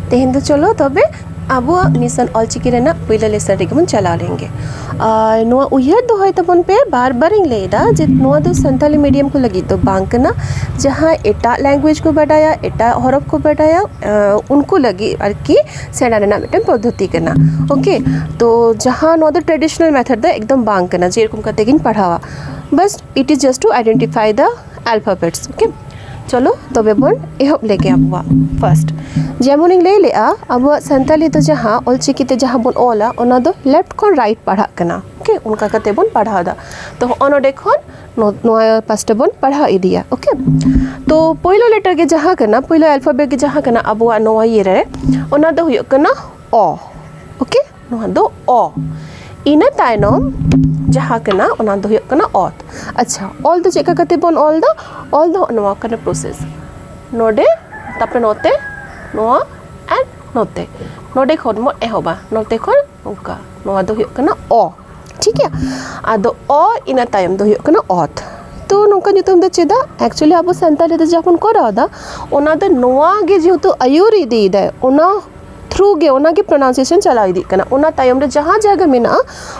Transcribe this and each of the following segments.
तेहेन तो चलो तबे अब मिशन ऑल चिकी रेना पहले लेसन रेगे बन चला लेंगे नोआ उयहर दो है तबन पे बार बार इन लेदा जे नोआ दो संताली मीडियम को लगी तो बांकना जहाँ एटा लैंग्वेज को बढ़ाया एटा हरफ को बढ़ाया उनको लगी आरकी सेना रेना मिटन पद्धति करना ओके तो जहाँ नोआ दो ट्रेडिशनल मेथड दा एकदम बांकना जेरकम करते गिन पढ़ावा बस it is just to identify the alphabets okay चलो तबे बन एहब लेके अब फर्स्ट जेमन इन ले लेआ अब संताली तो जहाँ ऑल चिकी ते जहाँ बन ओला ओना दो लेफ्ट खन राइट पढ़ा कना ओके उनका कते बन पढ़ा दा तो ओनोडे खन नोआ पास्टे बन पढ़ा इदिया ओके तो पहिलो लेटर के जहाँ कना पहिलो अल्फाबेट के जहाँ कना अब नोआ ये रे ओना दो हुयो कना ओ ओके नोआ दो ओ इना तायनम जहाँ कना ओना दो हुयो कना ऑत अच्छा ऑल दो चेका कते बन ऑल दो नोआ कना प्रोसेस नोडे तापरे नोते नोआ एंड नोते नोडे खन मो एहोबा नोते खन उनका नोआ दो हुयो कना ओ ठीक है आदो ओ इना तायम दो हुयो कना ऑत तो नोका नितुम दो चेदा एक्चुअली अब संताली दो जखन करादा ओना दो नोआ गे जेहेतु आयुर इदी दे ओना थ्रू गे ओना के प्रोनाउंसिएशन चला इदी कना ओना तायम रे जहाँ जगह मेना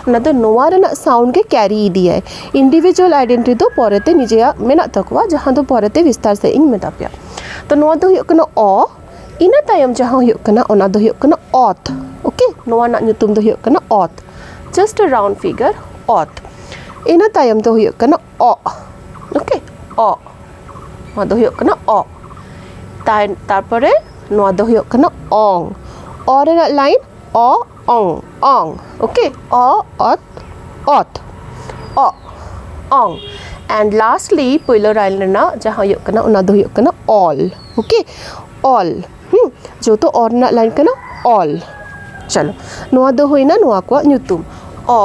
ओना दो नोआ रेना साउंड के कैरी इदी है इंडिविजुअल आइडेंटिटी दो पोरेते निजेया मेना तकवा जहाँ दो पोरेते विस्तार से इन मेतापिया तो नोआ दो हुयो कना ओ इना तायम जहाँ हुयो कना ओना दो हुयो कना ऑत ओके नोआ ना नितुम दो हुयो कना ऑत जस्ट अ राउंड फिगर ऑत इना तायम दो हुयो कना ओ ओके ओ नोआ दो हुयो कना ओ तारपरे नोआ दो हुयो कना ओंग और लाइन ओ ओंग ओंग ओके ओ ऑत ऑत ओ ओंग एंड लास्टली पहिलो लाइन ना जहाँ हुयो कना ओना दो हुयो कना ऑल ओके ऑल जो तो और ना लाइन कना ऑल चलो नोआ दो हुई ना नोआ को नुतुम ओ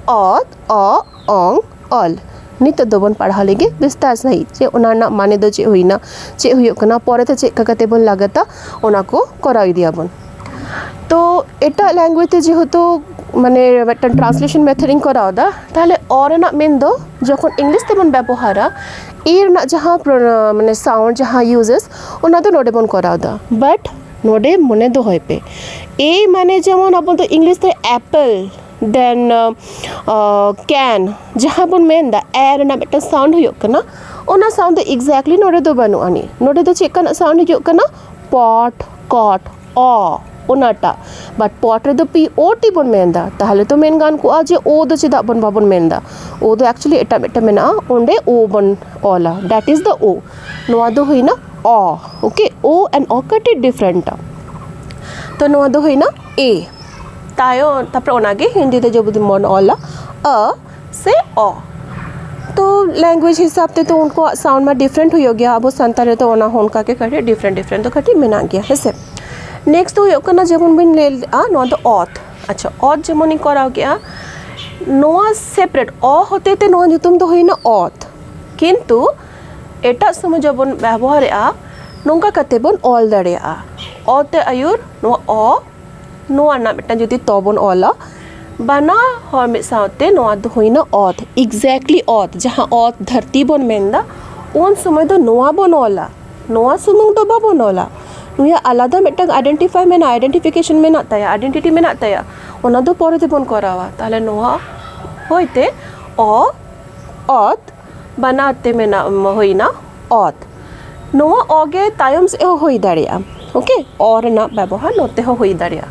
ऑत ओ ओंग ऑल नित दो बन पढ़ा लेगे विस्तार सही चे ओना ना माने दो चे हुई ना चे हुयो कना पोरेते चे कते बन लागता ओना को कराई दिया बन तो एटा लैंग्वेज ते जेहेतु माने मिटन ट्रांसलेशन मेथडिंग कराओ दा ताहले और ना मेन दो जखन इंग्लिश ते बन व्यवहारा एर ना जहाँ माने साउंड जहाँ यूजेस ओना दो नोडे बन कराओ दा बट नोडे मने दो होय पे ए माने जेमन अपन तो इंग्लिश ते एप्पल देन कैन जहाँ बन मेन दा एर ना मिटन साउंड हुयो कना ओना साउंड एग्जैक्टली नोडे दो बनु आनी नोडे दो चेक कना साउंड हुयो कना पॉट कॉट ओ ओनाटा बट पॉट रे दो पी ओ टी बन मेंदा ताहले तो मेन गान को आज ओ दो चेदा बन बाबन मेंदा ओ दो एक्चुअली एटा मेटा मेना ओंडे ओ बन ओला दैट इज द ओ नोआ दो हुई ना ओ ओके ओ एंड ओ कट इट डिफरेंट तो नोआ दो हुई ना ए तायो तापर ओनागे हिंदी ते जब मन ओला अ से ओ तो लैंग्वेज हिसाब से तो उनको साउंड में डिफरेंट हो गया अब संताले तो ओना होनका के कटे डिफरेंट तो कटे मेना गया है से नेक्स्ट तो कना जेमन बिन ले नोआ दो ऑत अच्छा ऑत जेमन इन कराओ गया नोआ सेपरेट ओ होते ते नोआ नितुम दो होइना ऑत किंतु एटा समय जबन व्यवहार आ नोंका कते बन ऑल दड़ेया ऑते आयुर नोआ ओ नोआ ना मिटा जदि तो बन ऑला बना हर में साथे नोआ दो होइना ऑत एग्जैक्टली ऑत जहाँ ऑत धरती बन मेंदा उन समय दो नोआ बन ऑला नोआ सुमुंग दो बा बन ऑला नुया आलादा मिटंग आइडेंटिफाई में ना आइडेंटिफिकेशन में ना ताया आइडेंटिटी में ना ताया ओना दो पोरे ते बन करावा ताले नोआ होइते ओ ऑत बनाते में ना होइना ऑत नोआ ओगे तायम से होई दाड़िया ओके और ना व्यवहार नोते होई दाड़िया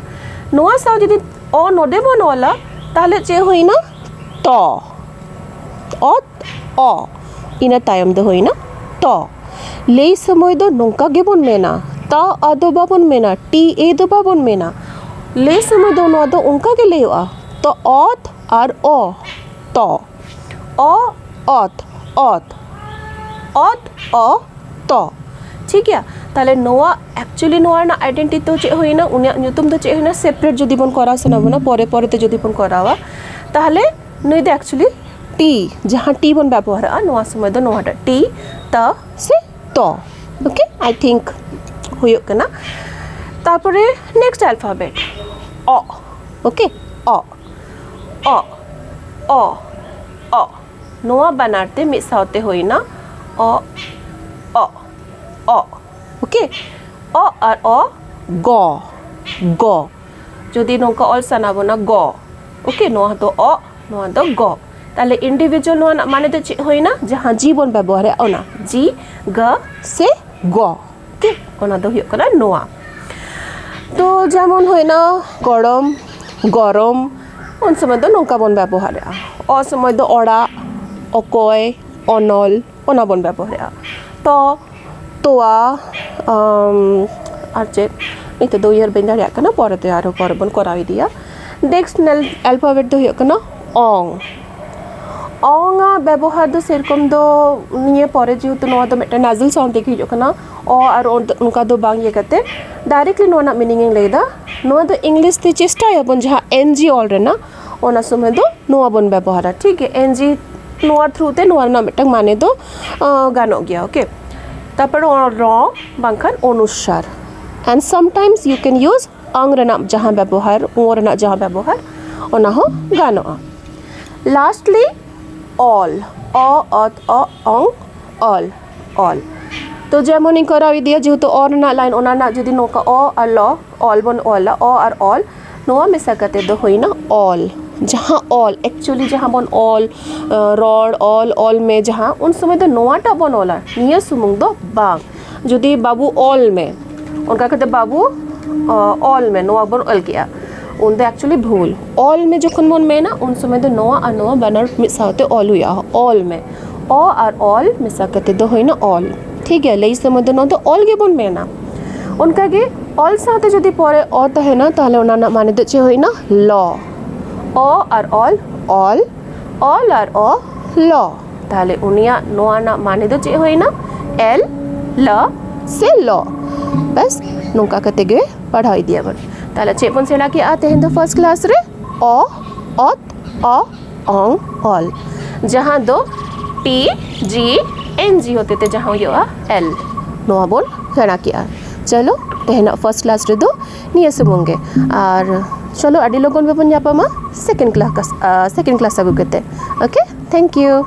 नोआ साउ जदि ओ नोडे बन ओला ताले चे होइना तो ऑत ओ इना तायम दो होइना तो ले समय दो नोंका गे बन मेना ता आदो बाबन मेना टी ए दो बाबन मेना ले समय दो नोआ दो उनका के ले तो ऑत और ओ तो ओ ऑत ऑत ऑत ओ तो ठीक है ताले नोआ एक्चुअली नोआ ना आइडेंटिटी तो चे होइना उनिया नुतुम तो चे होइना सेपरेट जदि बन करा सनाबना पोरे पोरे ते जदि बन करावा ताहले नई दे एक्चुअली टी जहाँ टी बन व्यवहार नोआ समय दो नोआ टी ता से तो ओके आई थिंक हुयो कना तारपरे नेक्स्ट अल्फाबेट ओ ओके ओ ओ ओ ओ नोआ बनाते मिद सावते होइना ओ ओ ओ ओके ओ और ओ गो ग जुदी नोंका ऑल साना बोना ग ओके नोआ तो अ नोआ तो ग ताले इंडिविजुअल नोआ माने तो चेक होइना जहां जी बोन व्यवहार ओना जी ग से ग ओके ओना दो हुयो कना नोआ तो जेमन होइना गरम गरम उन समय दो नोंका बोन व्यवहार अ समय दो ओड़ा अकय अनल ओना बोन व्यवहार तो तोआ आर चेक निते दो यार बेन दाड़िया कना परते आरो पर बोन कराव दिया नेक्स्ट अल्फाबेट दो हुयो कना ओंग ओंगा व्यवहार दो सेरकम दो निये परे जेहेतु नोआ दो मेटा नाजल साउंड देखि हुयो कना ओ आर उनका दो बांग ये कते डायरेक्टली नोआ ना मीनिंग इन लेदा नोआ दो इंग्लिश ते चेष्टा याबन जहां एनजी ऑल रेना ओना समय दो नोआ बोन व्यवहार ठीक है एनजी नोआ थ्रू ते नोआ ना मेटा माने दो गानो गया ओके तापर र बांखान अनुसार and sometimes you can use अंग रेना जहां व्यवहार ओ रेना जहां व्यवहार ओना हो गानो लास्टली ऑल ऑल ऑल तो जेमन करावी दिया जेहेतु और ना लाइन ओना ना जदी नोका अ और ल ऑल बन ऑल अ और ऑल नोआ मिसा कते दो होइना ऑल जहां ऑल एक्चुअली जहां बन ऑल रॉड ऑल में जहां उन समय तो नोआटा बन ऑला निया सुमुंग दो बांग जदी बाबू ऑल में उनका कहते बाबू ऑल में नोआ बन ऑल किया उन दो एक्चुअली भूल ऑल में जखन बन में ना उन समय तो नोआ और नोआ बनर मिसाते ऑल हुआ ऑल में अ और ऑल मिसा कते दो होइना ऑल ठीक है लई समय दो तो ऑल गे बन में ना उनका गे ऑल साथे जदी परे अ तहेना ताले ओना ना माने दो चे होइना ल अ और ऑल ऑल और अ ल ताले उनिया नोआ ना माने दो चे होइना एल ल से ल बस नोका कते गे पढ़ाई दिया बन ताले चेपन सेना की आते हैं तो फर्स्ट क्लास रे अ अत अ अंग ऑल जहां दो टी जी एन जी होते थे जहां यो एल नोआ बोल सेना किया चलो तेहना फर्स्ट क्लास रे दो निया सुमुंगे और चलो अडी लोगन बेबन यापमा सेकंड क्लास अगु कते ओके थैंक यू